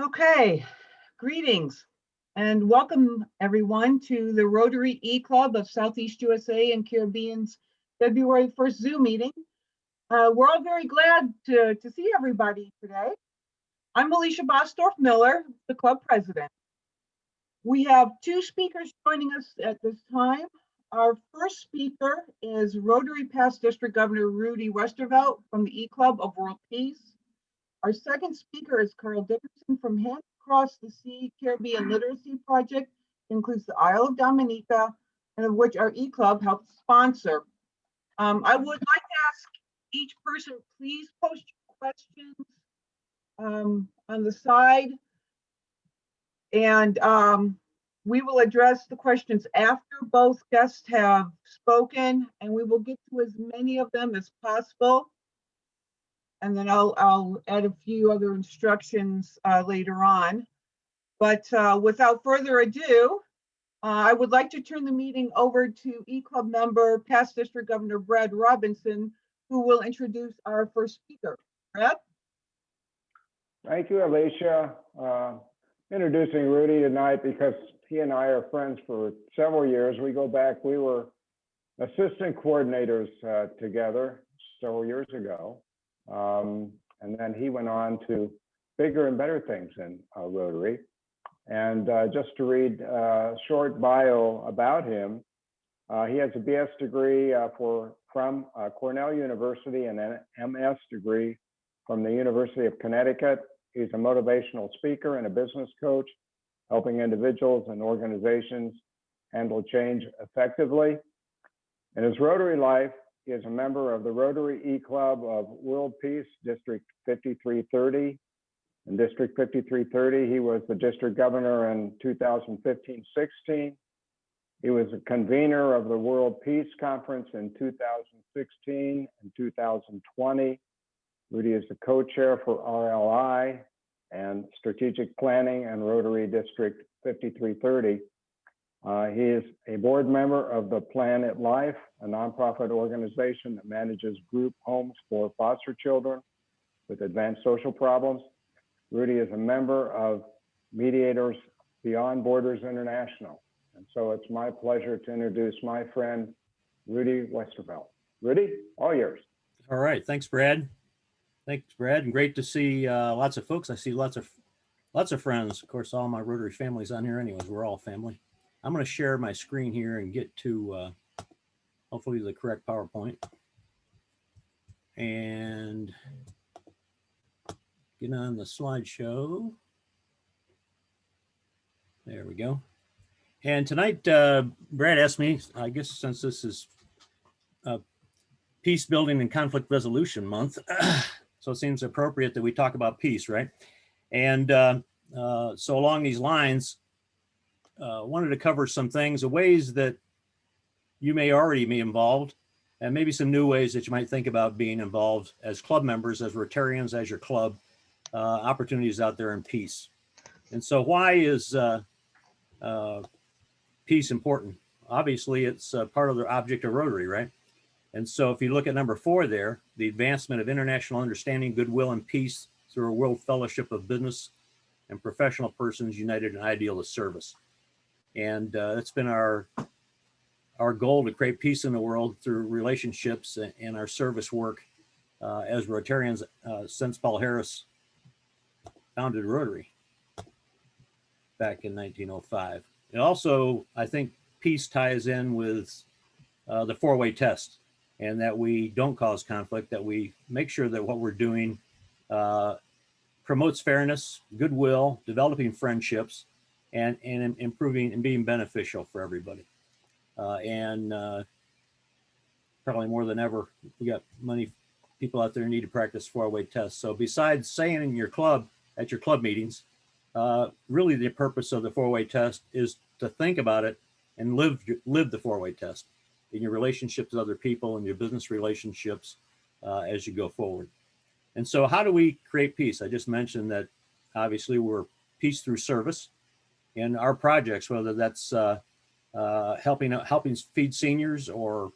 Okay, greetings and welcome everyone to the Rotary E-Club of Southeast USA and Caribbean's February 1st Zoom meeting. We're all very glad to see everybody today. I'm A.Bostdorff-Miller, the club president. We have two speakers joining us at this time. Our first speaker is Rotary Past District Governor Rudy Westervelt from the E-Club of World Peace. Our second speaker is Carl Dickerson from Hands Across the Sea Caribbean Literacy Project, includes the Isle of Dominica, and of which our E-Club helps sponsor. I would like to ask each person, please post your questions on the side, and we will address the questions after both guests have spoken, and we will get to as many of them as possible. And then I'll add a few other instructions later on. But without further ado, I would like to turn the meeting over to E-Club member, past District Governor Brad Robinson, who will introduce our first speaker. Brad? Thank you, Alicia. Introducing Rudy tonight because he and I are friends for several years. We go back, we were assistant coordinators together several years ago. And then he went on to bigger and better things in Rotary. And just to read a short bio about him, he has a BS degree from Cornell University and an MS degree from the University of Connecticut. He's a motivational speaker and a business coach, helping individuals and organizations handle change effectively. In his Rotary life, he is a member of the Rotary E-Club of World Peace, District 5330. In District 5330, he was the district governor in 2015-16. He was a convener of the World Peace Conference in 2016 and 2020. Rudy is the co-chair for RLI and Strategic Planning and Rotary District 5330. He is a board member of the Planet Life, a nonprofit organization that manages group homes for foster children with advanced social problems. Rudy is a member of Mediators Beyond Borders International. And so it's my pleasure to introduce my friend, Rudy Westervelt. Rudy, all yours. All right, thanks, Brad. Thanks, Brad, and great to see lots of folks. I see lots of friends. Of course, all my Rotary family's on here anyways. We're all family. I'm going to share my screen here and get to hopefully the correct PowerPoint and get on the slideshow. There we go. And tonight, Brad asked me, I guess since this is Peace Building and Conflict Resolution Month, so it seems appropriate that we talk about peace, right? And so along these lines, wanted to cover some things, the ways that you may already be involved, and maybe some new ways that you might think about being involved as club members, as Rotarians, as your club, opportunities out there in peace. And so why is peace important? Obviously, it's part of the object of Rotary, right? And so if you look at number 4 there, the advancement of international understanding, goodwill, and peace through a world fellowship of business and professional persons united in ideal of service. And that's been our goal, to create peace in the world through relationships and our service work as Rotarians since Paul Harris founded Rotary back in 1905. And also, I think peace ties in with the 4-way test, and that we don't cause conflict, that we make sure that what we're doing promotes fairness, goodwill, developing friendships, and improving and being beneficial for everybody. And probably more than ever, we got many people out there who need to practice 4-way tests. So besides saying in your club, at your club meetings, really the purpose of the 4-way test is to think about it and live the 4-way test in your relationships with other people and your business relationships as you go forward. And so how do we create peace? I just mentioned that obviously we're peace through service in our projects, whether that's helping feed seniors, or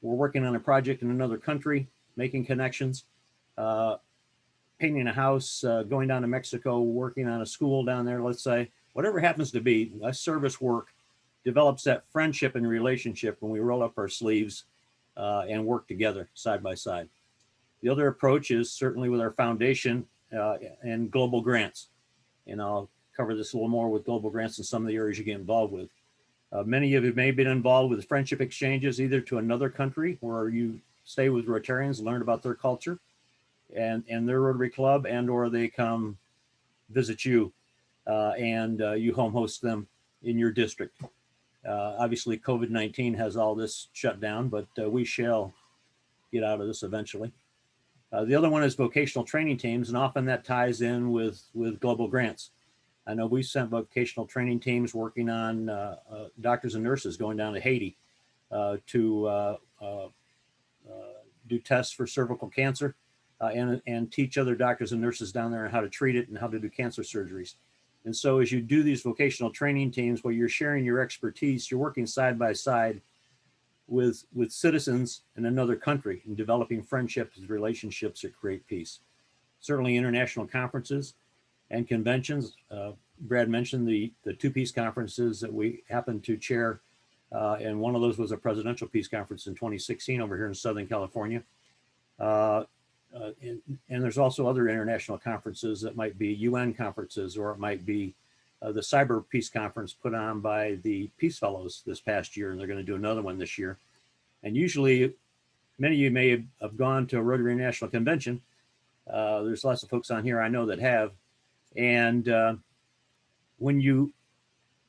we're working on a project in another country, making connections, painting a house, going down to Mexico, working on a school down there, let's say, whatever it happens to be, that service work develops that friendship and relationship when we roll up our sleeves and work together side by side. The other approach is certainly with our foundation and global grants. And I'll cover this a little more with global grants and some of the areas you get involved with. Many of you may have been involved with friendship exchanges, either to another country where you stay with Rotarians, learn about their culture and their Rotary Club, and or they come visit you and you home host them in your district. Obviously, COVID-19 has all this shut down, but we shall get out of this eventually. The other one is vocational training teams, and often that ties in with global grants. I know we sent vocational training teams working on doctors and nurses going down to Haiti to do tests for cervical cancer and teach other doctors and nurses down there on how to treat it and how to do cancer surgeries. And so as you do these vocational training teams where you're sharing your expertise, you're working side by side with citizens in another country and developing friendships and relationships that create peace. Certainly international conferences and conventions. Brad mentioned the two peace conferences that we happened to chair. And one of those was a presidential peace conference in 2016 over here in Southern California. And there's also other international conferences that might be UN conferences, or it might be the Cyber Peace Conference put on by the Peace Fellows this past year, and they're going to do another one this year. And usually, many of you may have gone to a Rotary International Convention. There's lots of folks on here I know that have. And when you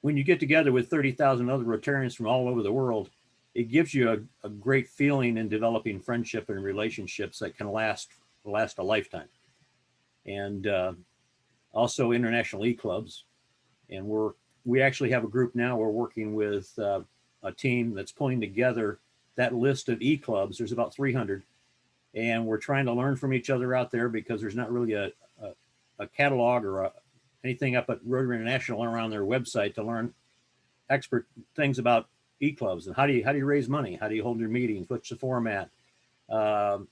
get together with 30,000 other Rotarians from all over the world, it gives you a great feeling in developing friendship and relationships that can last a lifetime. And also international e-clubs. And we actually have a group now. We're working with a team that's pulling together that list of e-clubs. There's about 300. And we're trying to learn from each other out there because there's not really a catalog or anything up at Rotary International around their website to learn expert things about e-clubs and how do you raise money, how do you hold your meetings, what's the format, what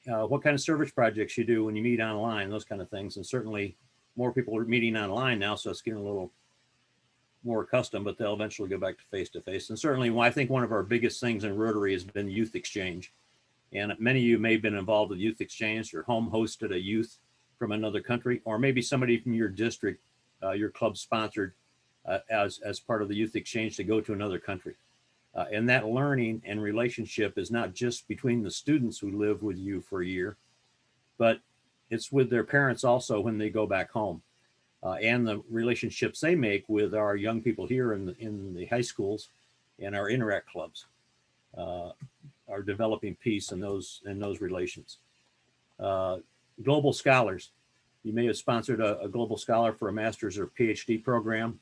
kind of service projects you do when you meet online, those kind of things. And certainly more people are meeting online now, so it's getting a little more accustomed, but they'll eventually go back to face-to-face. And certainly I think one of our biggest things in Rotary has been youth exchange. And many of you may have been involved with youth exchange or home hosted a youth from another country, or maybe somebody from your district, your club sponsored as part of the youth exchange to go to another country. And that learning and relationship is not just between the students who live with you for a year, but it's with their parents also when they go back home. And the relationships they make with our young people here in the high schools and our interact clubs are developing peace in those relations. Global scholars. You may have sponsored a global scholar for a master's or PhD program,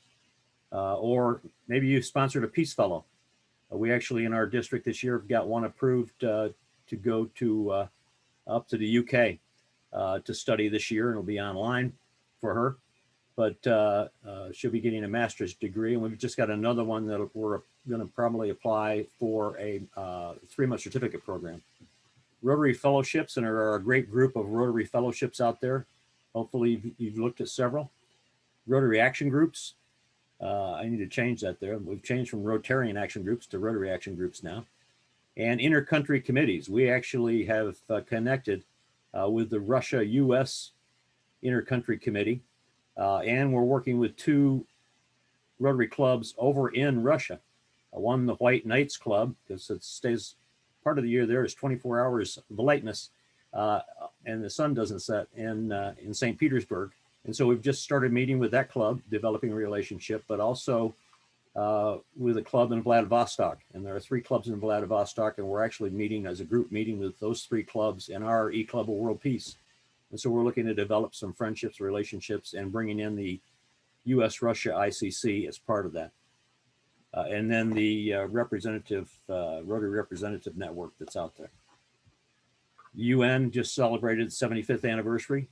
or maybe you sponsored a peace fellow. We actually in our district this year have got one approved to go to up to the UK to study this year, and it'll be online for her. But she'll be getting a master's degree, and we've just got another one that we're going to probably apply for a 3-month certificate program. Rotary Fellowships, and there are a great group of Rotary Fellowships out there. Hopefully you've looked at several. Rotary Action Groups. I need to change that there. We've changed from Rotarian Action Groups to Rotary Action Groups now. And inter-country committees. We actually have connected with the Russia-US Inter-Country Committee. And we're working with 2 Rotary clubs over in Russia. One, the White Knights Club, because it stays part of the year there is 24 hours of lightness, and the sun doesn't set in St. Petersburg. And so we've just started meeting with that club, developing a relationship, but also with a club in Vladivostok. And there are 3 clubs in Vladivostok, and we're actually meeting as a group meeting with those 3 clubs in our E-Club of World Peace. And so we're looking to develop some friendships, relationships, and bringing in the U.S.-Russia ICC as part of that. And then the Rotary Representative Network that's out there. UN just celebrated its 75th anniversary.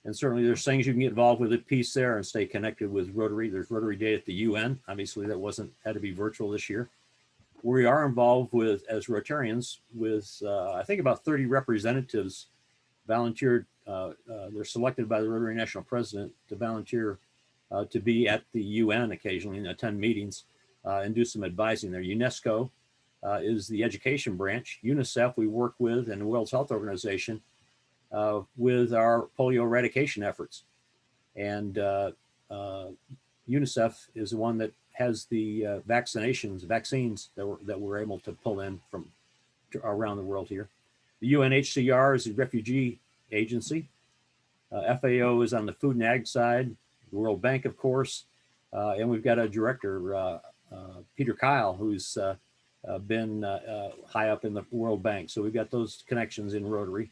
And certainly there's things you can get involved with at peace there and stay connected with Rotary. There's Rotary Day at the UN. Obviously that had to be virtual this year. We are involved with, as Rotarians, with I think about 30 representatives volunteered they're selected by the Rotary National President to volunteer to be at the UN occasionally and attend meetings and do some advising there. UNESCO is the education branch. UNICEF we work with, and the World Health Organization with our polio eradication efforts. And UNICEF is the one that has the vaccines that we're able to pull in from around the world here. The UNHCR is the refugee agency. FAO is on the food and ag side. The World Bank, of course. And we've got a director, Peter Kyle, who's been high up in the World Bank. So we've got those connections in Rotary.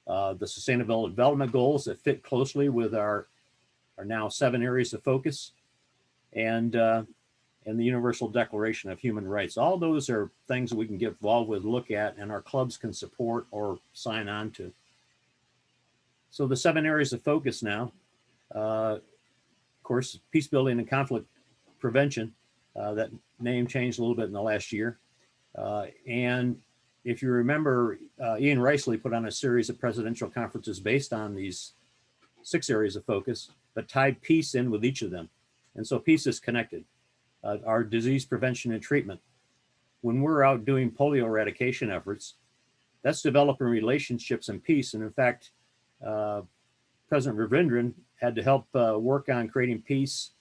The Sustainable Development Goals that fit closely with our now 7 areas of focus, and the Universal Declaration of Human Rights. All those are things that we can get involved with, look at, and our clubs can support or sign on to. So the 7 areas of focus now, of course, peace building and conflict prevention. That name changed a little bit in the last year. And if you remember, Ian Riceley put on a series of presidential conferences based on these 6 areas of focus, but tied peace in with each of them. And so peace is connected. Our disease prevention and treatment. When we're out doing polio eradication efforts, that's developing relationships and peace. And in fact, President Ravindran had to help work on creating peace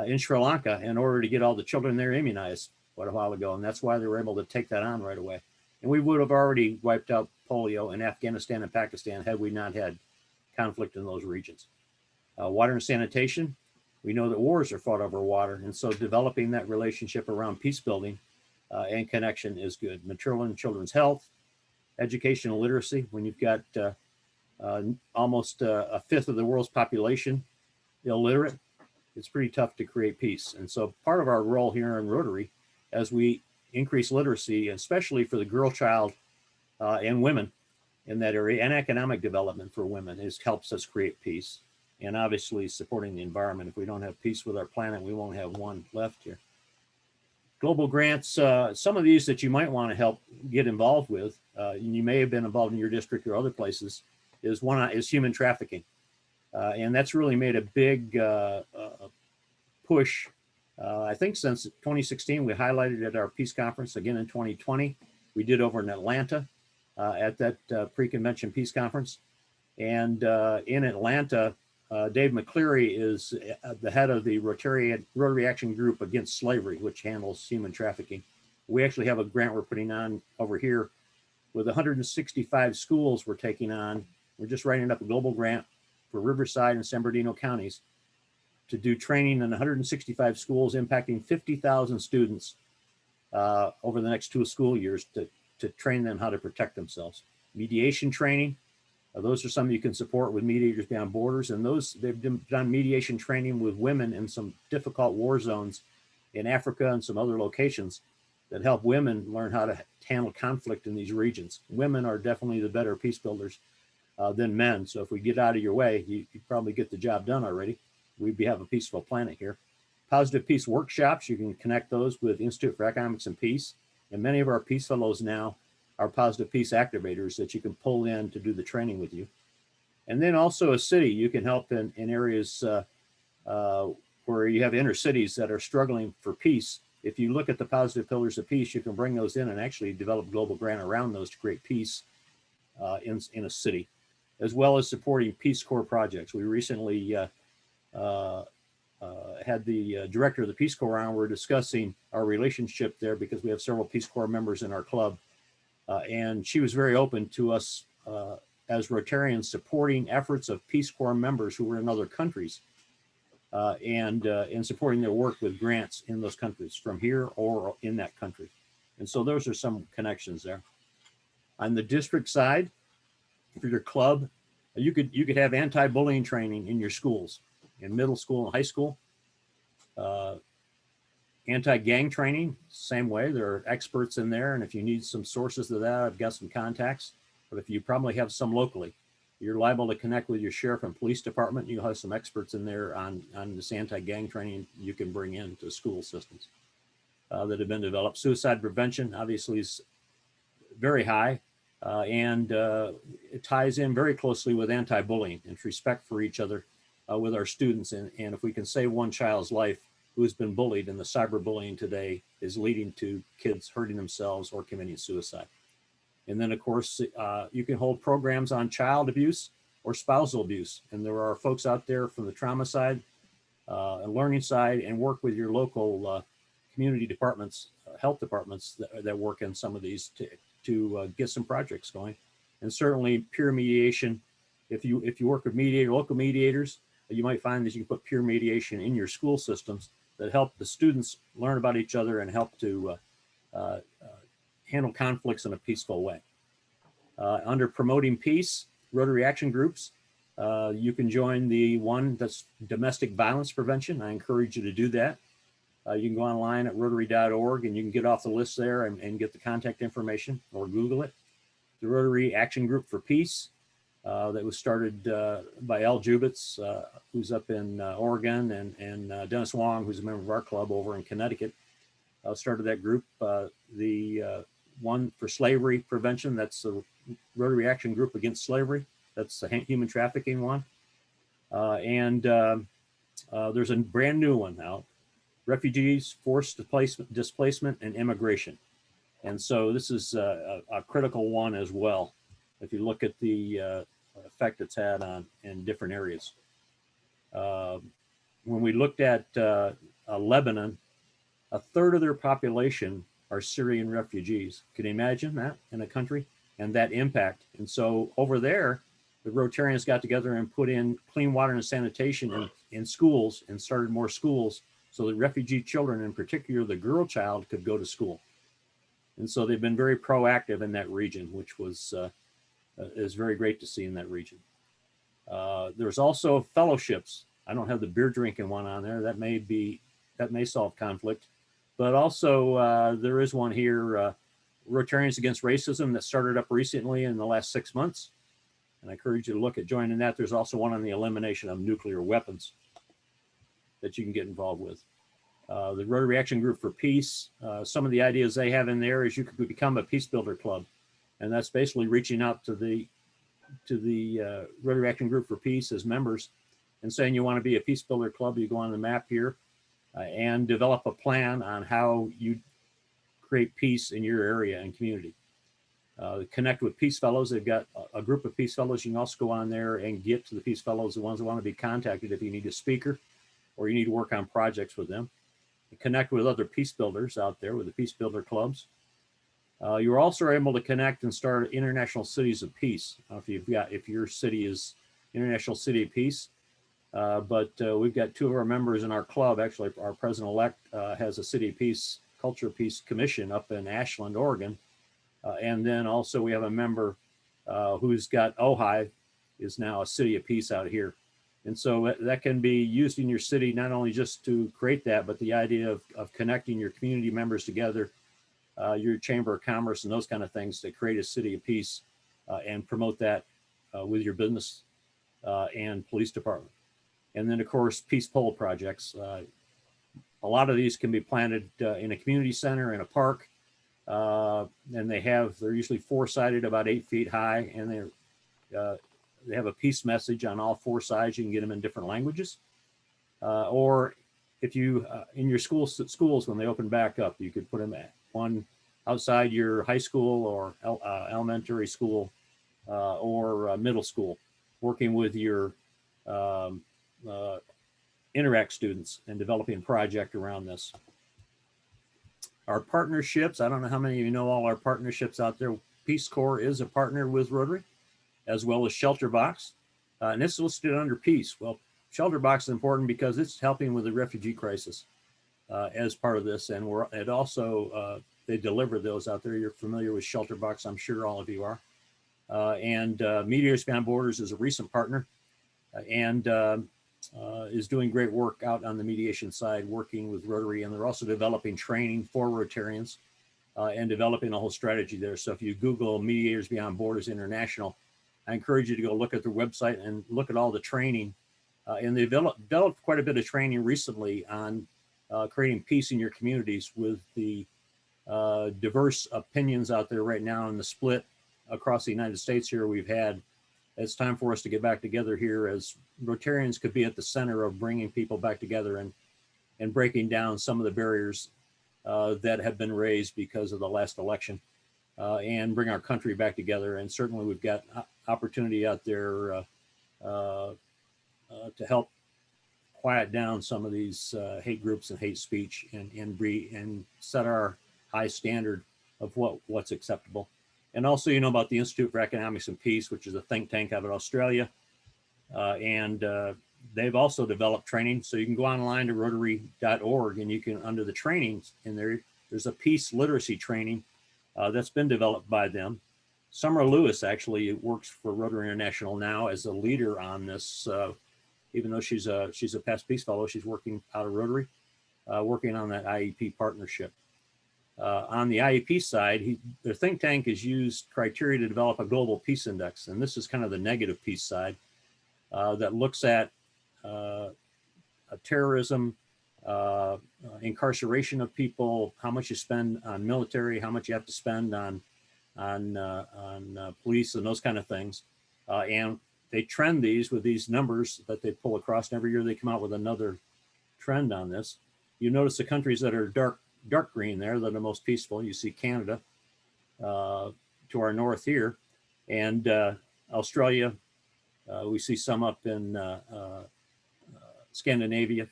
in Sri Lanka in order to get all the children there immunized quite a while ago. And that's why they were able to take that on right away. And we would have already wiped out polio in Afghanistan and Pakistan had we not had conflict in those regions. Water and sanitation. We know that wars are fought over water. And so developing that relationship around peace building and connection is good. Maternal and children's health, educational literacy. When you've got almost a fifth of the world's population illiterate, it's pretty tough to create peace. And so part of our role here in Rotary, as we increase literacy, especially for the girl child and women in that area, and economic development for women, helps us create peace. And obviously supporting the environment. If we don't have peace with our planet, we won't have one left here. Global grants, some of these that you might want to help get involved with, and you may have been involved in your district or other places, is human trafficking. And that's really made a big push. I think since 2016, we highlighted at our peace conference, again in 2020. We did over in Atlanta at that pre-convention peace conference. And in Atlanta, Dave McCleary is the head of the Rotary Action Group Against Slavery, which handles human trafficking. We actually have a grant we're putting on over here with 165 schools we're taking on. We're just writing up a global grant for Riverside and San Bernardino counties to do training in 165 schools impacting 50,000 students over the next 2 school years to train them how to protect themselves. Mediation training. Those are some you can support with Mediators Beyond Borders, and they've done mediation training with women in some difficult war zones in Africa and some other locations that help women learn how to handle conflict in these regions. Women are definitely the better peace builders than men. So if we get out of your way, you probably get the job done already. We'd have a peaceful planet here. Positive peace workshops, you can connect those with Institute for Economics and Peace. And many of our peace fellows now are positive peace activators that you can pull in to do the training with you. And then also a city, you can help in areas where you have inner cities that are struggling for peace. If you look at the positive pillars of peace, you can bring those in and actually develop global grant around those to create peace in a city, as well as supporting Peace Corps projects. We recently had the director of the Peace Corps on. We're discussing our relationship there because we have several Peace Corps members in our club. And she was very open to us as Rotarians supporting efforts of Peace Corps members who were in other countries and supporting their work with grants in those countries from here or in that country. And so those are some connections there. On the district side, for your club, you could have anti-bullying training in your schools, in middle school and high school. Anti-gang training, same way. There are experts in there, and if you need some sources to that, I've got some contacts. But if you probably have some locally, you're liable to connect with your sheriff and police department. You'll have some experts in there on this anti-gang training you can bring into school systems that have been developed. Suicide prevention, obviously, is very high. and it ties in very closely with anti-bullying and respect for each other with our students. And if we can save one child's life who has been bullied, and the cyberbullying today is leading to kids hurting themselves or committing suicide. And then, of course, you can hold programs on child abuse or spousal abuse. And there are folks out there from the trauma side and learning side, and work with your local community departments, health departments that work in some of these to get some projects going. And certainly peer mediation. If you work with local mediators, you might find that you can put peer mediation in your school systems that help the students learn about each other and help to handle conflicts in a peaceful way. Under promoting peace, Rotary action groups, you can join the one that's domestic violence prevention. I encourage you to do that. You can go online at rotary.org and you can get off the list there and get the contact information, or Google it. The Rotary Action Group for Peace that was started by Al Jubitz, who's up in Oregon, and Dennis Wong, who's a member of our club over in Connecticut, started that group. The one for slavery prevention, that's the Rotary Action Group Against Slavery. That's the human trafficking one. And there's a brand new one out, Refugees, Forced Displacement, and Immigration. And so this is a critical one as well, if you look at the effect it's had on in different areas. When we looked at Lebanon, a third of their population are Syrian refugees. Can you imagine that in a country and that impact? And so over there, the Rotarians got together and put in clean water and sanitation in schools, and started more schools so that refugee children, in particular the girl child, could go to school. And so they've been very proactive in that region, which was is very great to see in that region. There's also fellowships. I don't have the beer drinking one on there. That may solve conflict. But also there is one here, Rotarians Against Racism, that started up recently in the last 6 months. And I encourage you to look at joining that. There's also one on the elimination of nuclear weapons that you can get involved with. The Rotary Action Group for Peace, some of the ideas they have in there is you could become a peace builder club. And that's basically reaching out to the Rotary Action Group for Peace as members and saying you want to be a peace builder club. You go on the map here and develop a plan on how you create peace in your area and community. Connect with Peace Fellows. They've got a group of Peace Fellows. You can also go on there and get to the Peace Fellows, the ones that want to be contacted if you need a speaker or you need to work on projects with them. Connect with other peace builders out there with the peace builder clubs. You're also able to connect and start International Cities of Peace. If your city is International City of Peace, but we've got two of our members in our club. Actually, our president-elect has a City of Peace, Culture of Peace Commission up in Ashland, Oregon. And then also we have a member who's got Ojai, is now a City of Peace out here. And so that can be used in your city, not only just to create that, but the idea of connecting your community members together, your Chamber of Commerce and those kind of things, to create a City of Peace and promote that with your business and police department. And then, of course, peace pole projects. A lot of these can be planted in a community center, in a park, and they're usually four-sided, about 8 feet high, and they have a peace message on all four sides. You can get them in different languages, or if you in your schools when they open back up, you could put them at one outside your high school or elementary school or middle school, working with your Interact students and developing a project around this. Our partnerships, I don't know how many of you know all our partnerships out there. Peace Corps is a partner with Rotary, as well as Shelter Box. And it's listed under Peace. Well, Shelter Box is important because it's helping with the refugee crisis as part of this. And it also, they deliver those out there. You're familiar with Shelter Box, I'm sure all of you are. And Mediators Beyond Borders is a recent partner and is doing great work out on the mediation side, working with Rotary. And they're also developing training for Rotarians and developing a whole strategy there. So if you Google Mediators Beyond Borders International, I encourage you to go look at their website and look at all the training. And they've developed quite a bit of training recently on creating peace in your communities with the diverse opinions out there right now in the split across the United States here we've had. It's time for us to get back together here, as Rotarians could be at the center of bringing people back together and breaking down some of the barriers that have been raised because of the last election, and bring our country back together. And certainly we've got opportunity out there to help quiet down some of these hate groups and hate speech, and set our high standard of what's acceptable. And also, you know about the Institute for Economics and Peace, which is a think tank out of Australia. And they've also developed training. So you can go online to rotary.org, and you can, under the trainings in there, there's a peace literacy training that's been developed by them. Summer Lewis actually works for Rotary International now as a leader on this. Even though she's a past peace fellow, she's working out of Rotary, working on that IEP partnership. On the IEP side, their think tank has used criteria to develop a global peace index. And this is kind of the negative peace side that looks at terrorism, incarceration of people, how much you spend on military, how much you have to spend on police and those kind of things. And they trend these with these numbers that they pull across. And every year they come out with another trend on this. You notice the countries that are dark green there, that are most peaceful. You see Canada to our north here, and Australia. We see some up in Scandinavia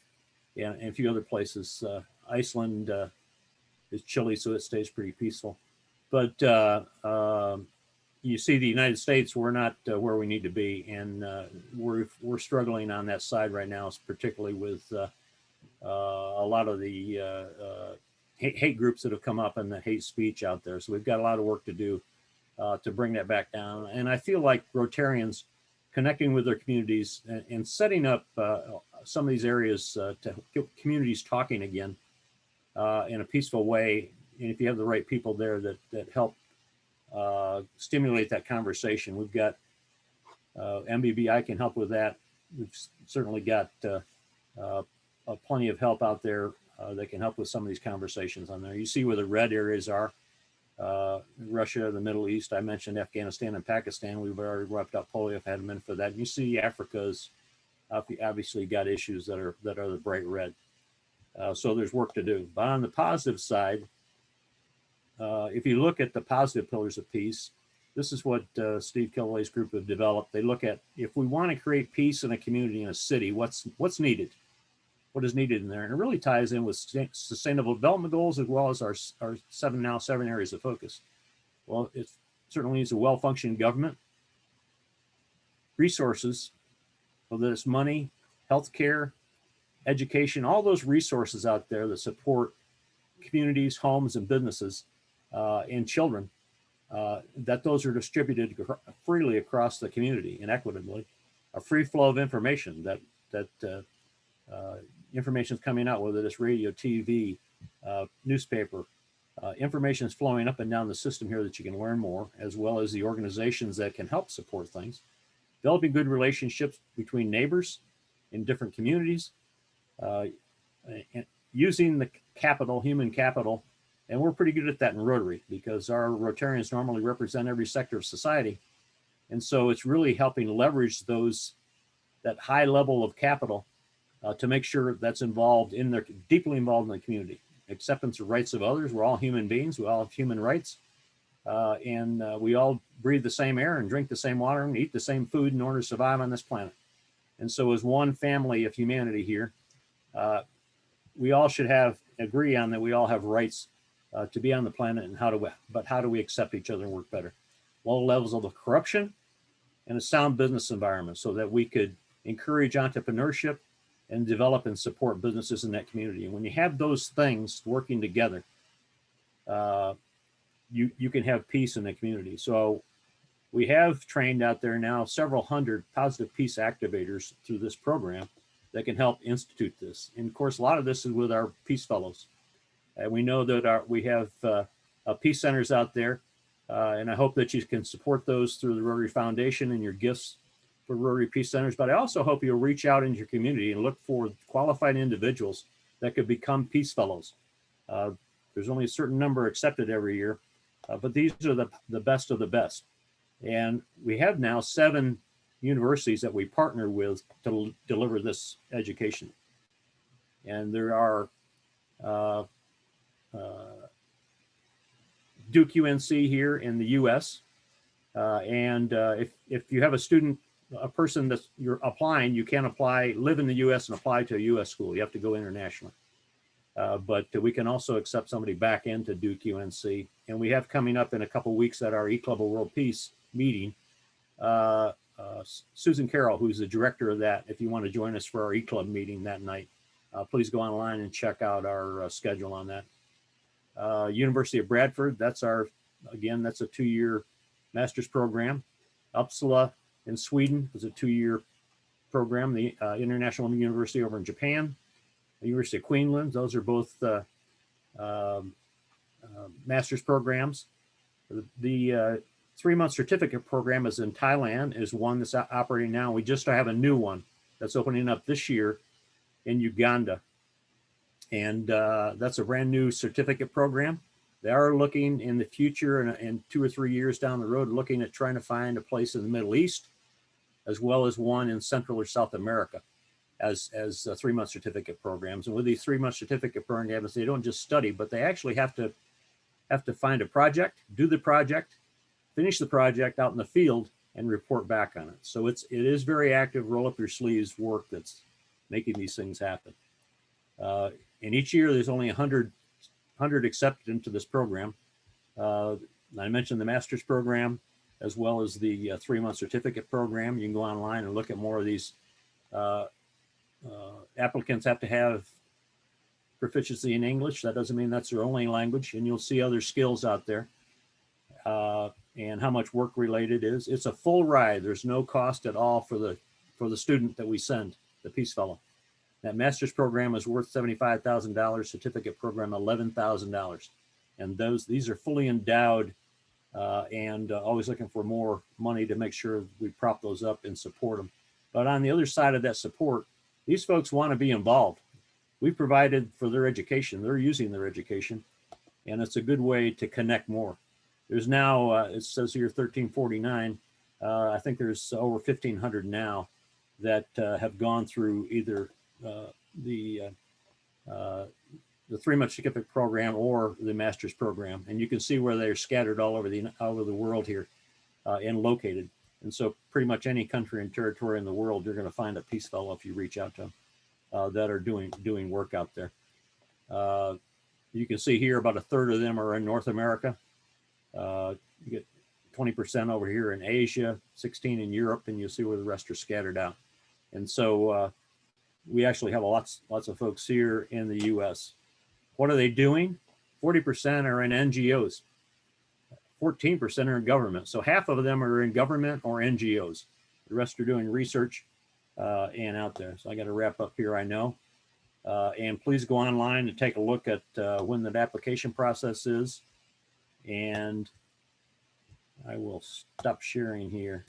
and a few other places. Iceland is chilly, so it stays pretty peaceful. But you see the United States, we're not where we need to be, and we're struggling on that side right now, particularly with a lot of the hate groups that have come up and the hate speech out there. So we've got a lot of work to do to bring that back down. And I feel like Rotarians connecting with their communities and setting up some of these areas to get communities talking again in a peaceful way. And if you have the right people there that help stimulate that conversation, we've got MBBI can help with that. We've certainly got plenty of help out there that can help with some of these conversations on there. You see where the red areas are. Russia, the Middle East, I mentioned Afghanistan and Pakistan. We've already wiped out polio if I hadn't been for that. And you see Africa's obviously got issues that are the bright red. So there's work to do. But on the positive side, if you look at the positive pillars of peace, this is what Steve Kilroy's group have developed. They look at, if we want to create peace in a community, in a city, what's needed? What is needed in there? And it really ties in with sustainable development goals, as well as our seven areas of focus. Well, it certainly needs a well-functioning government, resources, whether it's money, healthcare, education, all those resources out there that support communities, homes, and businesses, and children, that those are distributed freely across the community and equitably. A free flow of information, that information is coming out, whether it's radio, TV, newspaper, information is flowing up and down the system here that you can learn more, as well as the organizations that can help support things. Developing good relationships between neighbors in different communities, and using the capital, human capital, and we're pretty good at that in Rotary, because our Rotarians normally represent every sector of society. And so it's really helping leverage that high level of capital to make sure that's deeply involved in the community. Acceptance of rights of others. We're all human beings. We all have human rights. And we all breathe the same air and drink the same water and eat the same food in order to survive on this planet. And so as one family of humanity here, we all should agree on that we all have rights to be on the planet, and how do we accept each other and work better? Low levels of corruption and a sound business environment, so that we could encourage entrepreneurship and develop and support businesses in that community. And when you have those things working together, you can have peace in the community. So we have trained out there now several hundred positive peace activators through this program that can help institute this. And of course, a lot of this is with our peace fellows. And we know that we have peace centers out there, and I hope that you can support those through the Rotary Foundation and your gifts for Rotary Peace Centers. But I also hope you'll reach out into your community and look for qualified individuals that could become peace fellows. There's only a certain number accepted every year, but these are the best of the best. And we have now 7 universities that we partner with to deliver this education. And there are Duke UNC here in the US. If you have a person that you're applying, you can't apply, live in the US and apply to a US school. You have to go internationally. But we can also accept somebody back into Duke UNC. And we have coming up in a couple of weeks at our E-Club of World Peace meeting, Susan Carroll, who's the director of that. If you want to join us for our E-Club meeting that night, please go online and check out our schedule on that. University of Bradford, that's a 2-year master's program. Uppsala in Sweden is a 2-year program. The International University over in Japan, the University of Queensland, those are both master's programs. The 3-month certificate program is in Thailand, is one that's operating now. We just have a new one that's opening up this year in Uganda. And that's a brand new certificate program. They are looking in the future, in 2 or 3 years down the road, looking at trying to find a place in the Middle East, as well as one in Central or South America as 3-month certificate programs. And with these 3-month certificate programs, they don't just study, but they actually have to find a project, do the project, finish the project out in the field, and report back on it. So it is very active, roll up your sleeves work that's making these things happen. And each year there's only 100 accepted into this program. I mentioned the master's program, as well as the 3-month certificate program. You can go online and look at more of these. Applicants have to have proficiency in English. That doesn't mean that's their only language, and you'll see other skills out there. And how much work related is. It's a full ride. There's no cost at all for the student that we send, the Peace Fellow. That master's program is worth $75,000, certificate program $11,000. And these are fully endowed and always looking for more money to make sure we prop those up and support them. But on the other side of that support, these folks want to be involved. We've provided for their education. They're using their education, and it's a good way to connect more. There's now, it says here 1349, I think there's over 1,500 now that have gone through either the 3-month certificate program or the master's program. And you can see where they're scattered all over the world here and located. And so pretty much any country and territory in the world, you're going to find a Peace Fellow if you reach out to them that are doing work out there. You can see here about 1/3 of them are in North America. You get 20% over here in Asia, 16 in Europe, and you'll see where the rest are scattered out. And so we actually have lots of folks here in the US. What are they doing? 40% are in NGOs. 14% are in government. So half of them are in government or NGOs. The rest are doing research and out there. So I got to wrap up here, I know. And please go online and take a look at when that application process is. And I will stop sharing here.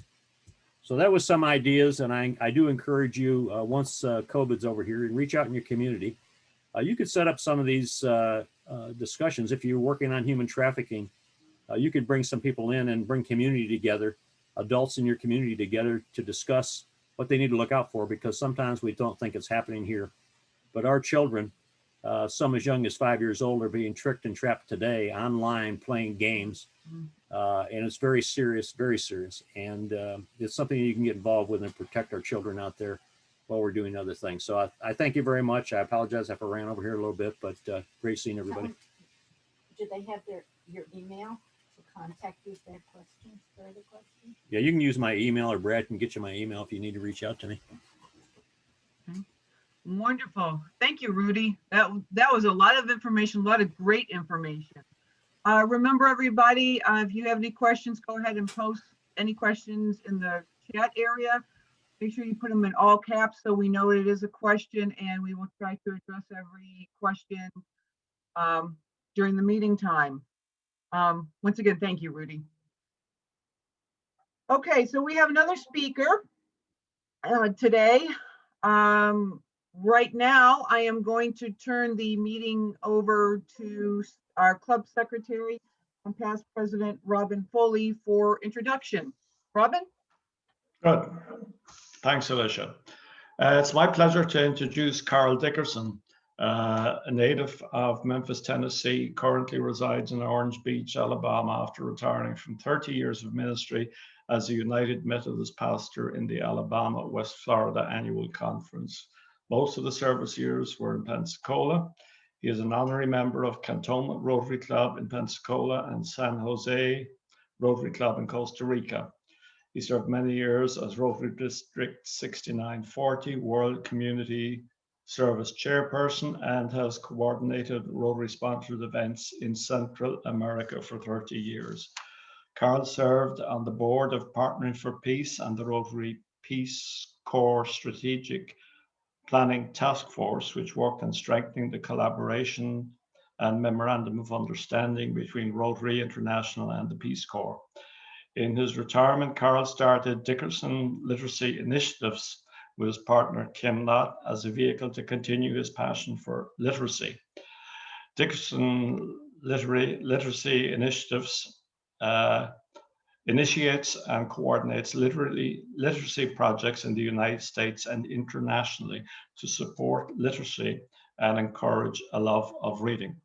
So that was some ideas, and I do encourage you, once COVID's over here, and reach out in your community. You could set up some of these discussions. If you're working on human trafficking, you could bring some people in and bring community together, adults in your community together to discuss what they need to look out for, because sometimes we don't think it's happening here. But our children, some as young as 5 years old, are being tricked and trapped today online playing games. And it's very serious, very serious. And it's something you can get involved with and protect our children out there while we're doing other things. So I thank you very much. I apologize if I ran over here a little bit, but great seeing everybody. Do they have your email to contact you if they have questions, further questions? Yeah, you can use my email, or Brad can get you my email if you need to reach out to me. Wonderful. Thank you, Rudy. That was a lot of information, a lot of great information. Remember, everybody, if you have any questions, go ahead and post any questions in the chat area. Make sure you put them in all caps so we know it is a question, and we will try to address every question during the meeting time. Once again, thank you, Rudy. Okay, so we have another speaker today. Right now, I am going to turn the meeting over to our club secretary, and past President Robin Foley for introduction. Robin? Good. Thanks, Alicia. It's my pleasure to introduce Carl Dickerson, a native of Memphis, Tennessee, currently resides in Orange Beach, Alabama, after retiring from 30 years of ministry as a United Methodist pastor in the Alabama West Florida Annual Conference. Most of the service years were in Pensacola. He is an honorary member of Cantonment Rotary Club in Pensacola and San Jose Rotary Club in Costa Rica. He served many years as Rotary District 6940 World Community Service Chairperson and has coordinated Rotary-sponsored events in Central America for 30 years. Carl served on the board of Partnering for Peace and the Rotary Peace Corps Strategic Planning Task Force, which worked on strengthening the collaboration and memorandum of understanding between Rotary International and the Peace Corps. In his retirement, Carl started Dickerson Literacy Initiatives with his partner Kim Lott as a vehicle to continue his passion for literacy. Dickerson Literacy Initiatives initiates and coordinates literacy projects in the United States and internationally to support literacy and encourage a love of reading.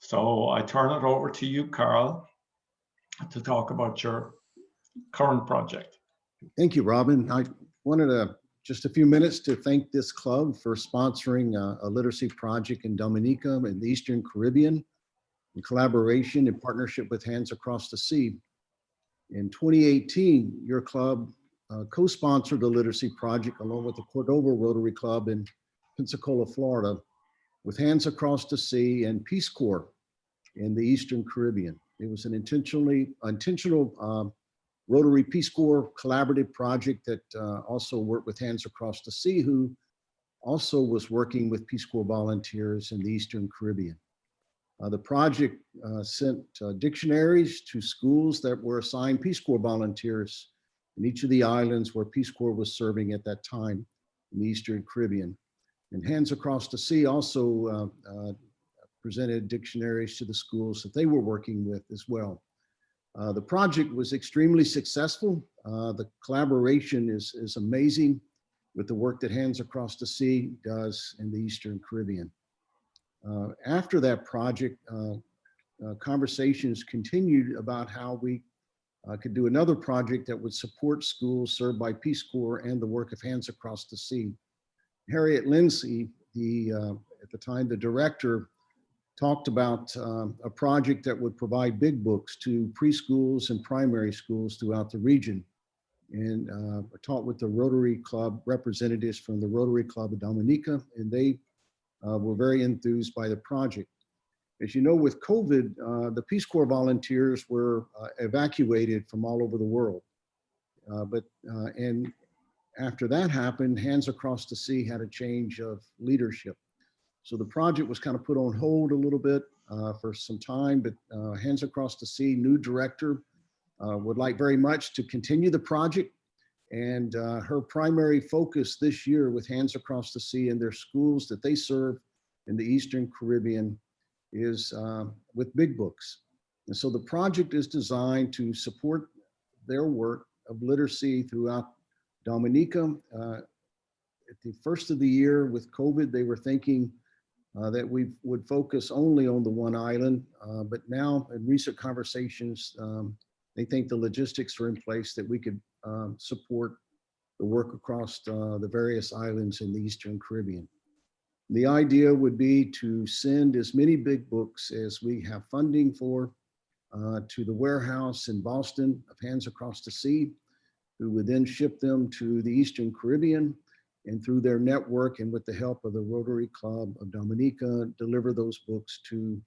So I turn it over to you, Carl, to talk about your current project. Thank you, Robin. I wanted just a few minutes to thank this club for sponsoring a literacy project in Dominica and the Eastern Caribbean in collaboration and partnership with Hands Across the Sea. In 2018, your club co-sponsored the literacy project along with the Cordova Rotary Club in Pensacola, Florida, with Hands Across the Sea and Peace Corps in the Eastern Caribbean. It was an intentional Rotary Peace Corps collaborative project that also worked with Hands Across the Sea, who also was working with Peace Corps volunteers in the Eastern Caribbean. The project sent dictionaries to schools that were assigned Peace Corps volunteers in each of the islands where Peace Corps was serving at that time in the Eastern Caribbean. And Hands Across the Sea also presented dictionaries to the schools that they were working with as well. The project was extremely successful. The collaboration is amazing with the work that Hands Across the Sea does in the Eastern Caribbean. After that project, conversations continued about how we could do another project that would support schools served by Peace Corps and the work of Hands Across the Sea. Harriet Lindsay, at the time the director, talked about a project that would provide big books to preschools and primary schools throughout the region. And I talked with the Rotary Club representatives from the Rotary Club of Dominica, and they were very enthused by the project. As you know, with COVID, the Peace Corps volunteers were evacuated from all over the world. And after that happened, Hands Across the Sea had a change of leadership. So the project was kind of put on hold a little bit for some time, but Hands Across the Sea, new director, would like very much to continue the project. And her primary focus this year with Hands Across the Sea and their schools that they serve in the Eastern Caribbean is with big books. And so the project is designed to support their work of literacy throughout Dominica. At the first of the year with COVID, they were thinking that we would focus only on the one island, but now in recent conversations, they think the logistics are in place that we could support the work across the various islands in the Eastern Caribbean. The idea would be to send as many big books as we have funding for to the warehouse in Boston of Hands Across the Sea, who would then ship them to the Eastern Caribbean, and through their network and with the help of the Rotary Club of Dominica, deliver those books to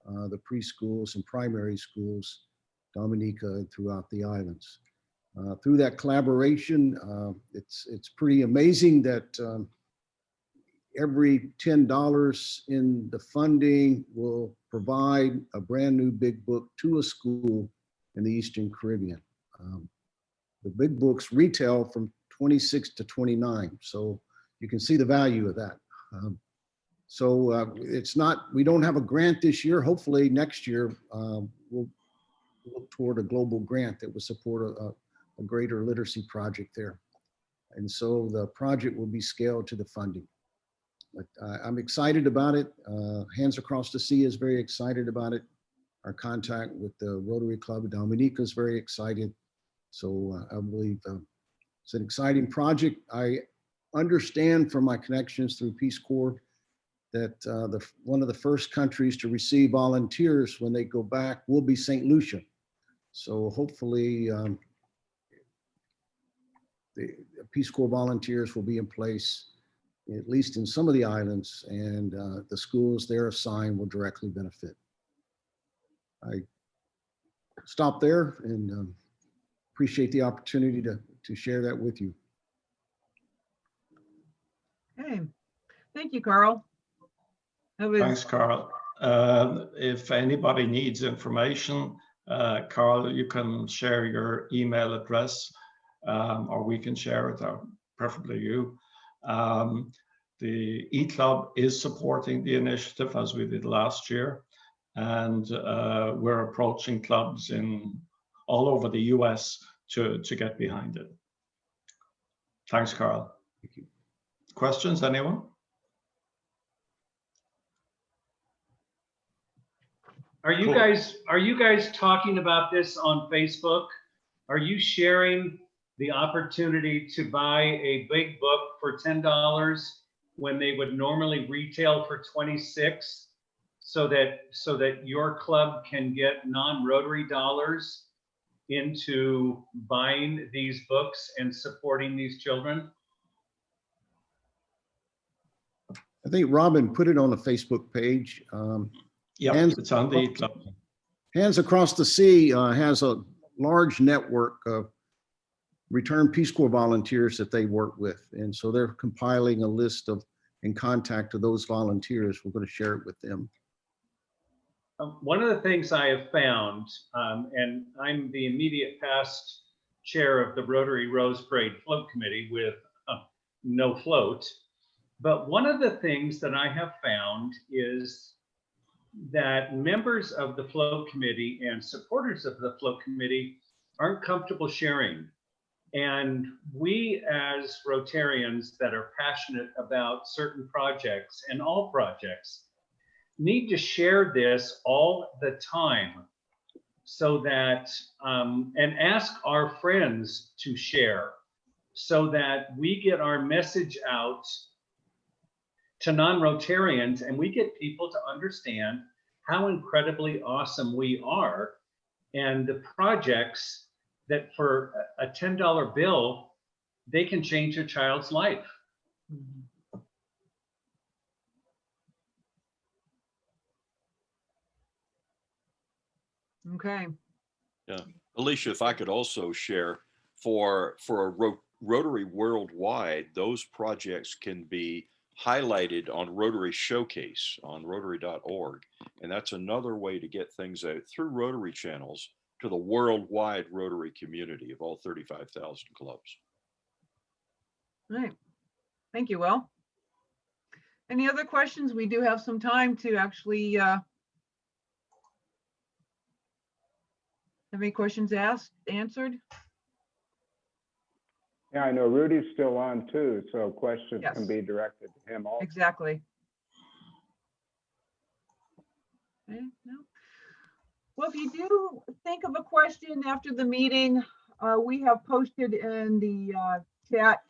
the preschools and primary schools, Dominica and throughout the islands. Through that collaboration, it's pretty amazing that every $10 in the funding will provide a brand new big book to a school in the Eastern Caribbean. The big books retail from $26 to $29, so you can see the value of that. It's not, we don't have a grant this year. Hopefully next year we'll look toward a global grant that would support a greater literacy project there. And so the project will be scaled to the funding. But I'm excited about it. Hands Across the Sea is very excited about it. Our contact with the Rotary Club, Dominica, is very excited. So I believe it's an exciting project. I understand from my connections through Peace Corps that one of the first countries to receive volunteers when they go back will be St. Lucia. So hopefully the Peace Corps volunteers will be in place, at least in some of the islands, and the schools they're assigned will directly benefit. I stop there and appreciate the opportunity to share that with you. Okay, thank you, Carl. That was Thanks, Carl. If anybody needs information, Carl, you can share your email address, or we can share it, or preferably you. The E-Club is supporting the initiative as we did last year, and we're approaching clubs in all over the US to get behind it. Thanks, Carl. Thank you. Questions, anyone? Are you guys talking about this on Facebook? Are you sharing the opportunity to buy a big book for $10 when they would normally retail for $26, so that your club can get non-Rotary dollars into buying these books and supporting these children? I think Robin put it on the Facebook page. Yeah, it's on the E-Club. Hands Across the Sea has a large network of returned Peace Corps volunteers that they work with. And so they're compiling a list of and contact of those volunteers. We're going to share it with them. One of the things I have found, and I'm the immediate past chair of the Rotary Rose Parade Float Committee with no float, but one of the things that I have found is that members of the float committee and supporters of the float committee aren't comfortable sharing. And we as Rotarians that are passionate about certain projects and all projects need to share this all the time, so that, and ask our friends to share, so that we get our message out to non-Rotarians and we get people to understand how incredibly awesome we are, and the projects that for a $10 bill, they can change a child's life. okay. Yeah, Alicia, if I could also share for Rotary worldwide, those projects can be highlighted on Rotary Showcase on Rotary.org, and that's another way to get things out through Rotary channels to the worldwide Rotary community of all 35,000 clubs. All right. Thank you, Will. Any other questions? We do have some time to actually have any questions asked, answered? Yeah, I know Rudy's still on too, so questions Yes. can be directed to him also. Exactly. Okay, no. Well, if you do think of a question after the meeting, we have posted in the chat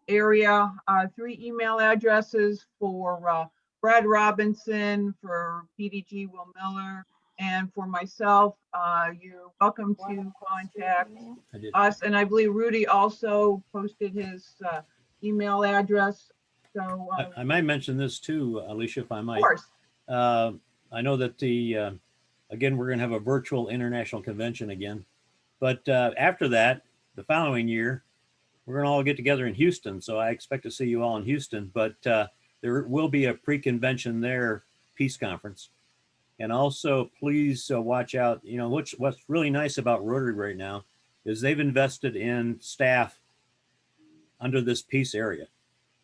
area 3 email addresses for Brad Robinson, for PDG Will Miller, and for myself. You're welcome to contact I did. us, and I believe Rudy also posted his email address. So I might mention this too, Alicia, if I of might. course, I know that again, we're going to have a virtual international convention again, but after that, the following year, we're going to all get together in Houston. So I expect to see you all in Houston, but there will be a pre-convention there, peace conference. And also please watch out, you know, what's really nice about Rotary right now is they've invested in staff under this peace area.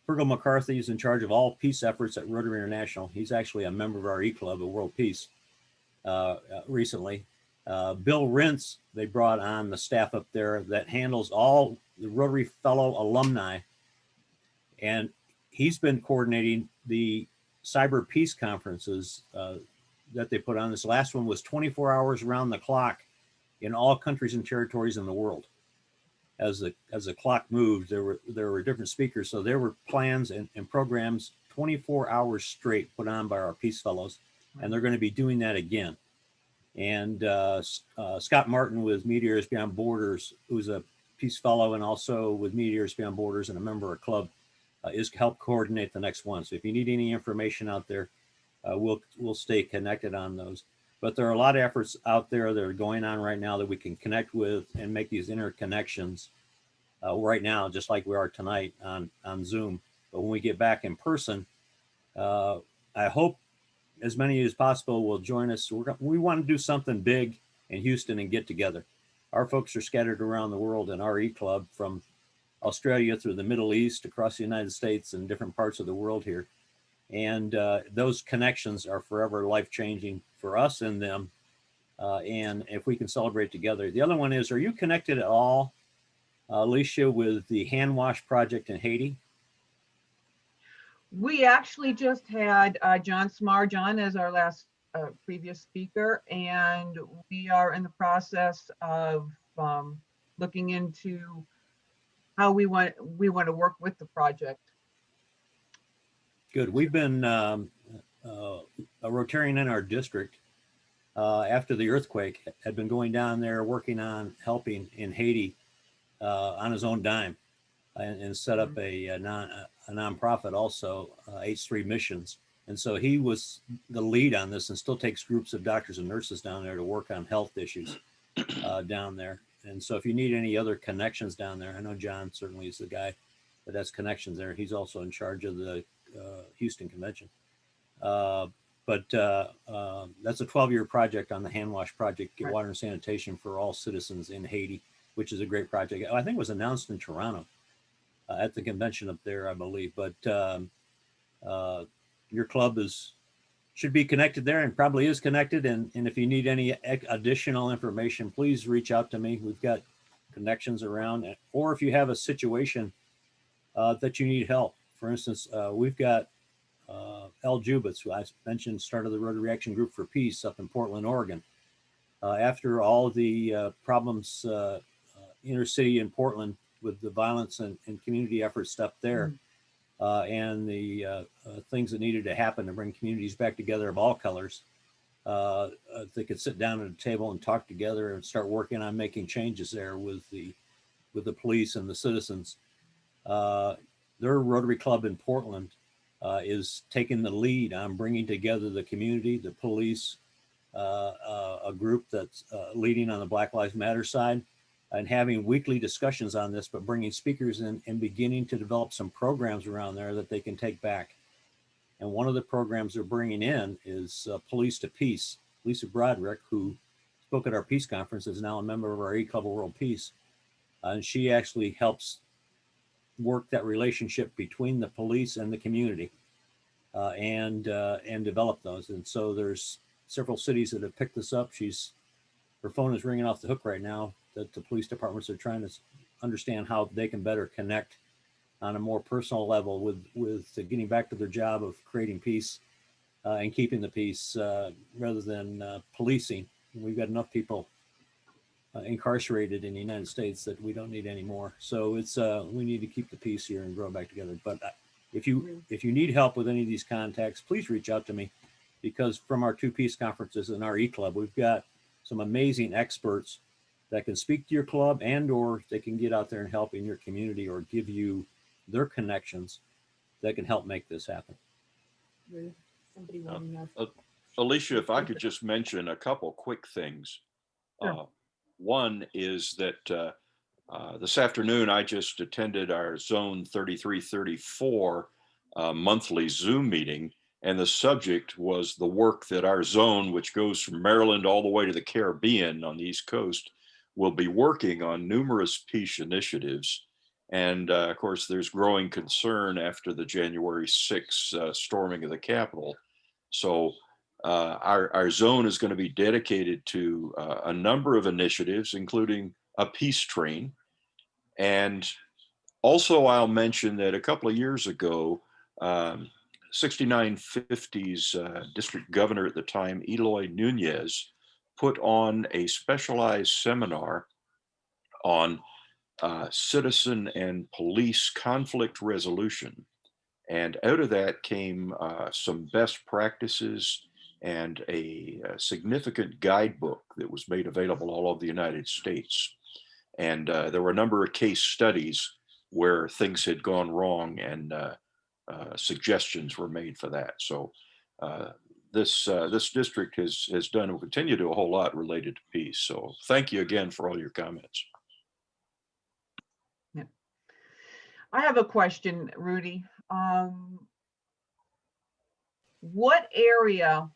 Fergal McCarthy is in charge of all peace efforts at Rotary International. He's actually a member of our E-Club of World Peace recently. Bill Rintz, they brought on the staff up there that handles all the Rotary Fellow alumni. And he's been coordinating the cyber peace conferences that they put on. This last one was 24 hours around the clock in all countries and territories in the world. As the clock moved, there were different speakers. So there were plans and programs 24 hours straight put on by our peace fellows. And they're going to be doing that again. And Scott Martin with Meteors Beyond Borders, who's a peace fellow and also with Meteors Beyond Borders and a member of club, is help coordinate the next one. So if you need any information out there, we'll stay connected on those. But there are a lot of efforts out there that are going on right now that we can connect with and make these interconnections right now, just like we are tonight on Zoom. But when we get back in person, I hope as many as possible will join us. We want to do something big in Houston and get together. Our folks are scattered around the world in our E-Club, from Australia through the Middle East, across the United States and different parts of the world here. And those connections are forever life-changing for us and them. And if we can celebrate together. The other one is, are you connected at all, Alicia, with the hand wash project in Haiti? We actually just had John Smarjon as our last previous speaker, and we are in the process of looking into how we want to work with the project. Good. We've been a Rotarian in our district after the earthquake had been going down there working on helping in Haiti on his own dime, and set up a nonprofit also, H3 Missions. And so he was the lead on this and still takes groups of doctors and nurses down there to work on health issues down there. And so if you need any other connections down there, I know John certainly is the guy that has connections there. He's also in charge of the Houston Convention. But that's a 12-year project on the hand wash project, get water and sanitation for all citizens in Haiti, which is a great project. I think it was announced in Toronto at the convention up there, I believe. But your club should be connected there and probably is connected. And if you need any additional information, please reach out to me. We've got connections around. Or if you have a situation that you need help. For instance, we've got L. Jubitz, who I mentioned, started the Rotary Action Group for Peace up in Portland, Oregon. After all the problems inner city in Portland with the violence and community efforts up there, and the things that needed to happen to bring communities back together of all colors, they could sit down at a table and talk together and start working on making changes there with the police and the citizens. Their Rotary Club in Portland is taking the lead on bringing together the community, the police, a group that's leading on the Black Lives Matter side, and having weekly discussions on this, but bringing speakers in and beginning to develop some programs around there that they can take back. And one of the programs they're bringing in is Police to Peace. Lisa Broderick, who spoke at our peace conference, is now a member of our E-Club of World Peace. And she actually helps work that relationship between the police and the community and develop those. And so there's several cities that have picked this up. Her phone is ringing off the hook right now that the police departments are trying to understand how they can better connect on a more personal level with getting back to their job of creating peace and keeping the peace rather than policing. We've got enough people incarcerated in the United States that we don't need any more. So it's we need to keep the peace here and grow back together. But if you need help with any of these contacts, please reach out to me, because from our 2 peace conferences in our E-Club, we've got some amazing experts that can speak to your club, and or they can get out there and help in your community or give you their connections that can help make this happen. Somebody wanting us. Alicia, if I could just mention a couple quick things. Sure. One is that this afternoon I just attended our Zone 3334 monthly Zoom meeting, and the subject was the work that our zone, which goes from Maryland all the way to the Caribbean on the East Coast, will be working on numerous peace initiatives. And of course, there's growing concern after the January 6th storming of the Capitol. So Our zone is going to be dedicated to a number of initiatives, including a peace train. And also, I'll mention that a couple of years ago, 6950's district governor at the time, Eloy Nunez, put on a specialized seminar on citizen and police conflict resolution. And out of that came some best practices and a significant guidebook that was made available all over the United States. And there were a number of case studies where things had gone wrong, and suggestions were made for that. So this district has done and will continue to do a whole lot related to peace. So thank you again for all your comments. Yeah. I have a question, Rudy. What area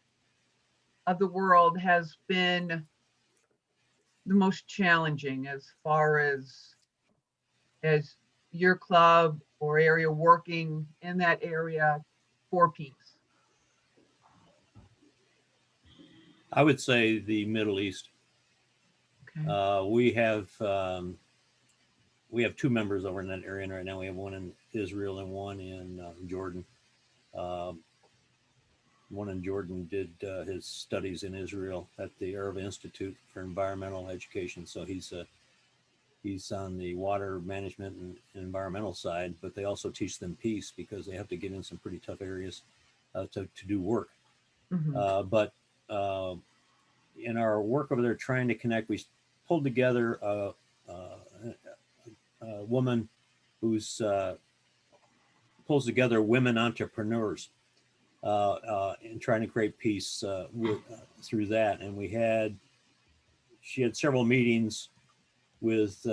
of the world has been the most challenging as far as your club or area working in that area for peace? I would say the Middle East. Okay. We have two members over in that area right now. We have one in Israel and one in Jordan. One in Jordan did his studies in Israel at the Arab Institute for Environmental Education. So he's on the water management and environmental side, but they also teach them peace because they have to get in some pretty tough areas to do work. Mhm. But in our work over there trying to connect, we pulled together a woman who's pulls together women entrepreneurs and trying to create peace through that. And she had several meetings with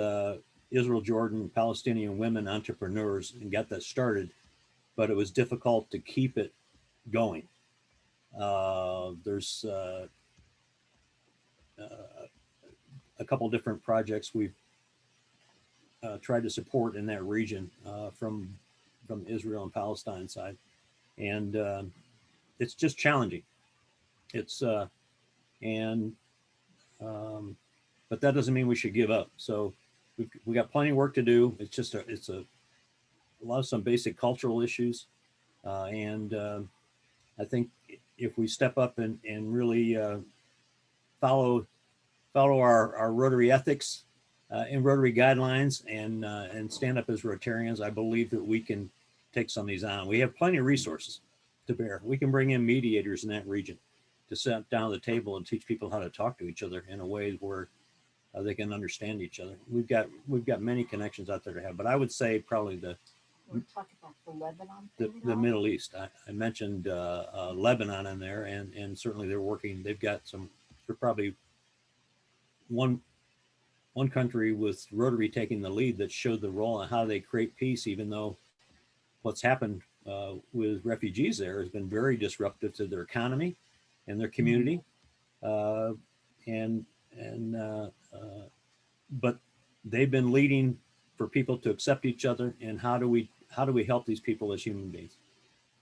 Israel, Jordan, Palestinian women entrepreneurs and got that started, but it was difficult to keep it going. There's a couple different projects we've tried to support in that region from Israel and Palestine side, and it's just challenging. But that doesn't mean we should give up. So we got plenty of work to do. It's just a lot of some basic cultural issues, and I think if we step up and really follow our Rotary ethics and Rotary guidelines and stand up as Rotarians, I believe that we can take some of these on. We have plenty of resources to bear. We can bring in mediators in that region to sit down at the table and teach people how to talk to each other in a way where they can understand each other. We've got many connections out there to have, but I would say probably We're talking about the Lebanon. the Middle East. I mentioned Lebanon in there, and certainly they're working. They've got they're probably one country with Rotary taking the lead that showed the role and how they create peace, even though what's happened with refugees there has been very disruptive to their economy and their community. But they've been leading for people to accept each other, and how do we help these people as human beings?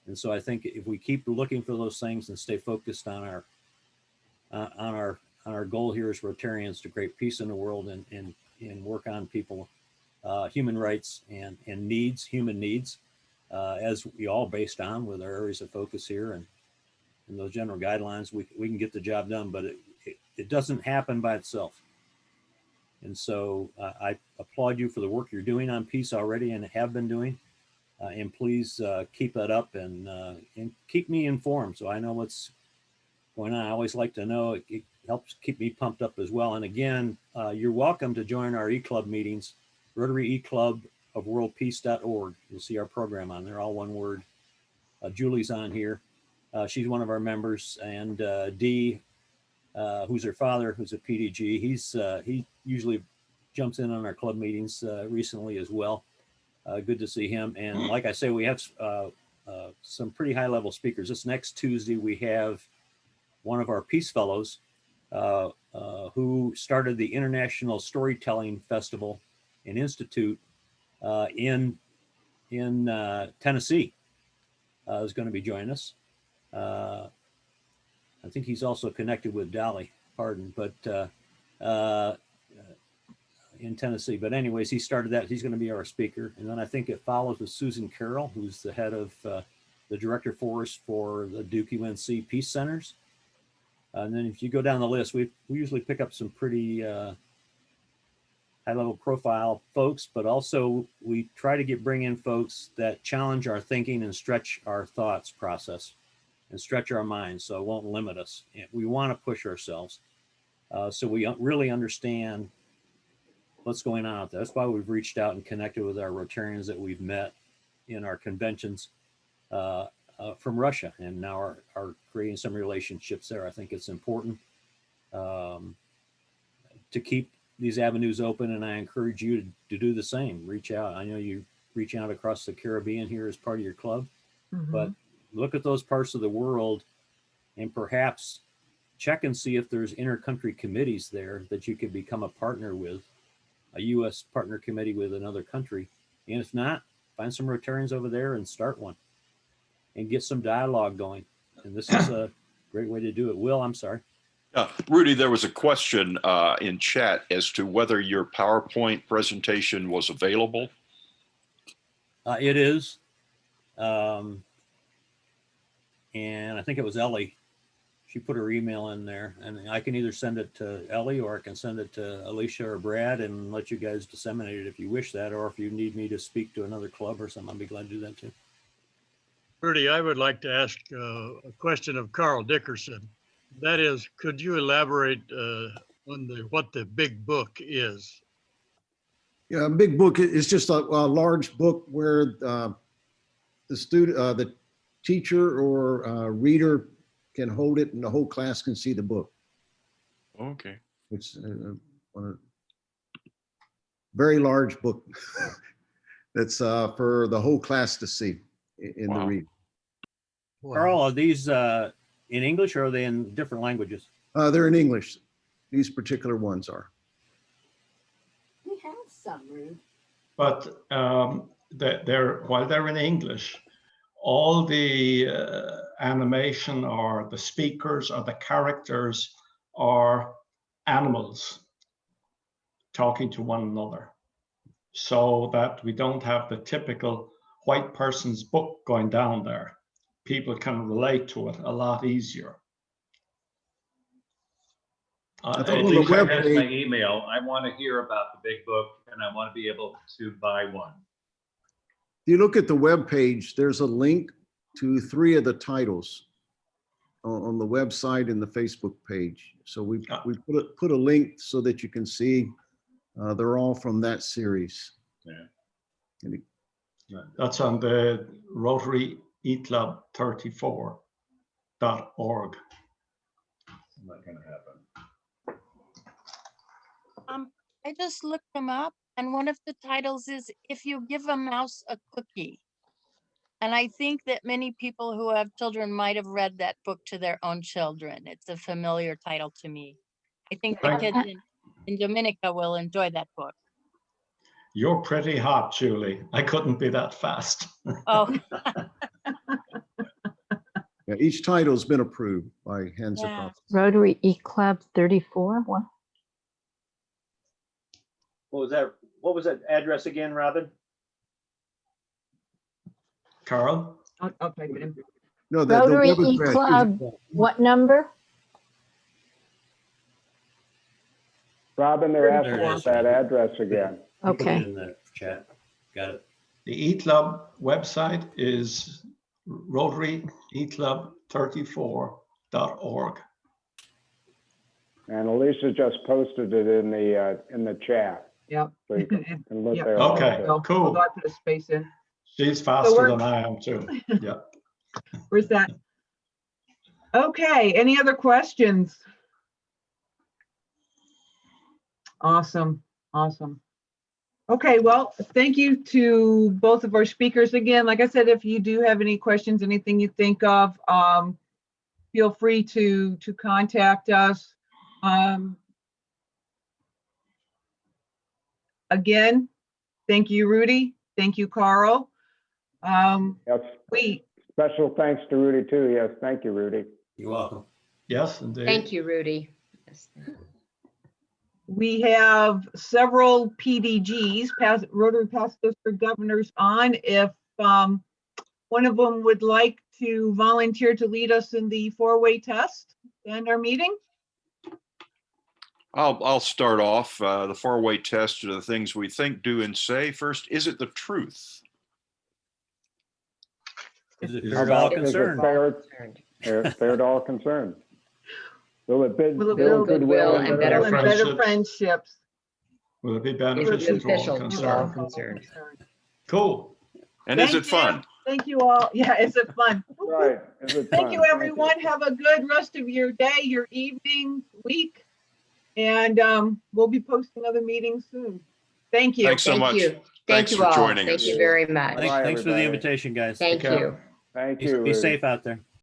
And so I think if we keep looking for those things and stay focused on our goal here as Rotarians to create peace in the world and work on people, human rights and human needs, as we all based on with our areas of focus here and those general guidelines, we can get the job done, but it doesn't happen by itself. And so I applaud you for the work you're doing on peace already and have been doing. And please keep that up and keep me informed so I know what's going on. I always like to know. It helps keep me pumped up as well. And again, you're welcome to join our e-club meetings, Rotary e-club of worldpeace.org. You'll see our program on there, all one word. Julie's on here. She's one of our members, and Dee, who's her father, who's a PDG. He usually jumps in on our club meetings recently as well. Good to see him. And like I say, we have some pretty high level speakers. This next Tuesday, we have one of our Peace Fellows who started the International Storytelling Festival and Institute in Tennessee, is going to be joining us. I think he's also connected with Dolly Pardon, but in Tennessee. But anyways, he started that. He's going to be our speaker. And then I think it follows with Susan Carroll, who's the head of the director for us for the Duke UNC Peace Centers. And then if you go down the list, we usually pick up some pretty high-level profile folks, but also we try to bring in folks that challenge our thinking and stretch our thoughts process and stretch our minds, so it won't limit us. We want to push ourselves, so we really understand what's going on out there. That's why we've reached out and connected with our Rotarians that we've met in our conventions from Russia, and now are creating some relationships there. I think it's important to keep these avenues open, and I encourage you to do the same. Reach out. I know you reach out across the Caribbean here as part of your club, but look at those parts of the world and perhaps check and see if there's inter-country committees there that you could become a partner with, a U.S. partner committee with another country. And if not, find some Rotarians over there and start one and get some dialogue going. And this is a great way to do it. Will, I'm sorry. Rudy, there was a question in chat as to whether your PowerPoint presentation was available. It is. And I think it was Ellie. She put her email in there, and I can either send it to Ellie or I can send it to Alicia or Brad and let you guys disseminate it if you wish that, or if you need me to speak to another club or something, I'd be glad to do that too. Rudy, I would like to ask a question of Carl Dickerson. That is, could you elaborate on what the big book is? Yeah, a big book is just a large book where the the teacher or reader can hold it and the whole class can see the book. Okay. It's a very large book that's for the whole class to see in the read. Carl, are these in English or are they in different languages? They're in English. These particular ones are. We have some, Rude. But while they're in English, all the animation or the speakers or the characters are animals talking to one another, so that we don't have the typical white person's book going down there. People can relate to it a lot easier. I If think on the Alicia web has page- my email, I want to hear about the big book and I want to be able to buy one. If you look at the web page, there's a link to 3 of the titles on the website and the Facebook page. So we put a link so that you can see they're all from that series. Yeah. That's on the Rotary eClub34.org. Not going to happen. I just looked them up, and one of the titles is If You Give a Mouse a Cookie. And I think that many people who have children might have read that book to their own children. It's a familiar title to me. I think the kids in Dominica will enjoy that book. You're pretty hot, Julie. I couldn't be that fast. Oh, Yeah, each title's been approved by Hands Yeah. Across. Rotary eClub 34. What? What was that address again, Robin? Carl? I'll type it in. No, the Rotary web address is- eClub, what number? Robin, they're asking There it us is. that address again. Put it Okay. in the chat. Got it. The eClub website is Rotary eClub34.org. And Alicia just posted it in the chat. Yep. So you can look Yep. there. Okay. also. Cool. Hold on to the space in. She's faster we're- than I am too. Yeah. Where's that? Okay, any other questions? Awesome, awesome. Okay, well, thank you to both of our speakers again. Like I said, if you do have any questions, anything you think of, feel free to contact us. Again, thank you, Rudy. Thank you, Carl. Yes. Special thanks to Rudy too. Yes, thank you, Rudy. You're welcome. Yes, indeed. Thank you, Rudy. Yes. We have several PDGs, Rotary Past District Governors on. If one of them would like to volunteer to lead us in the four-way test and our meeting. I'll start off. The four-way test are the things we think, do, and say. First, is it the truth? Is it Is fair it to all all- concerned? Fair to all concerned. Will it Will it build build goodwill and and better And better better friendships? friendships. Will it be It beneficial was to all beneficial to all concerned? concerned. Cool. And is Thank it you. fun? Thank you all. Yeah, is it fun? Right. Is it Thank fun? you, everyone. Have a good rest of your day, your evening, week. And we'll be posting other meetings soon. Thank you. Thanks so Thank much. you. Thank Thanks you for all. joining Thank us. you very much. Bye, Thanks for the everybody. invitation, guys. Thank care. you. Thank Be you. be Rudy. safe out there.